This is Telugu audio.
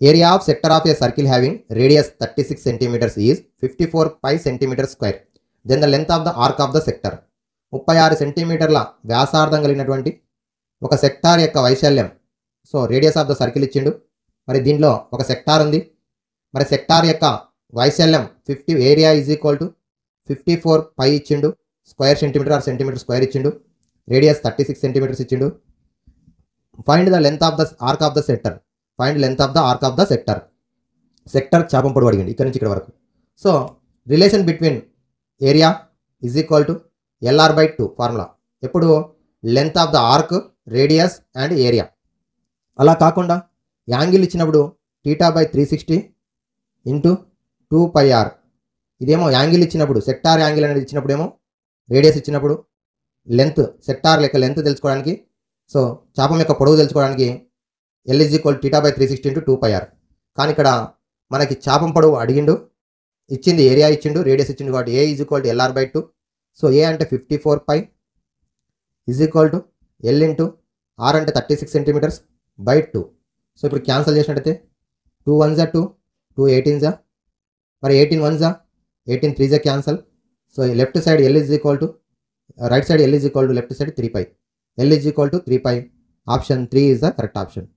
Area of sector of a circle having radius 36 centimeters is 54 pi centimeters square. Then the length of the arc of the sector. 36 సెంటీమీటర్ల వ్యాసార్థం కలిగినటువంటి ఒక సెక్టార్ యొక్క వైశాల్యం. So radius of the circle ఇచ్చిండు. మరి దీంట్లో ఒక సెక్టార్ ఉంది. మరి సెక్టార్ యొక్క వైశాల్యం 50, area is equal to 54 pi ఇచ్చిండు. Square centimetre or centimetre square ఇచ్చిండు. రేడియస్ 36 సెంటీమీటర్స్ ఇచ్చిండు. Find the length of the arc of the sector. Find length of the arc of the sector. Sector చాపం పొడవు అడిగింది ఇక్కడ నుంచి ఇక్కడ వరకు. So relation between area is equal to LR/2 formula. ఎప్పుడు length of the arc, radius and area. అలా కాకుండా యాంగిల్ ఇచ్చినప్పుడు θ/360 ఇంటూ 2πr. ఇదేమో యాంగిల్ ఇచ్చినప్పుడు, సెక్టార్ యాంగిల్ అనేది ఇచ్చినప్పుడు ఏమో, రేడియస్ ఇచ్చినప్పుడు లెంత్, సెక్టార్ యొక్క లెంత్ తెలుసుకోవడానికి, సో చాపం యొక్క పొడవు తెలుసుకోవడానికి L = θ/360 ఇంటూ 2πr. కానీ ఇక్కడ మనకి చాపం పొడవు అడిగిండు, ఇచ్చింది ఏరియా ఇచ్చిండు, రేడియస్ ఇచ్చిండు కాబట్టి A = LR/2. సో A అంటే 54 పై = L ఇంటూ R అంటే 36 సెంటీమీటర్స్ బై 2. సో ఇప్పుడు క్యాన్సల్ చేసినట్టయితే 2 1 2, 2 18 మరి 18 1 18 3 cancel. So left side L = right side L = left side 3π. L = 3π. Option 3 is the correct option.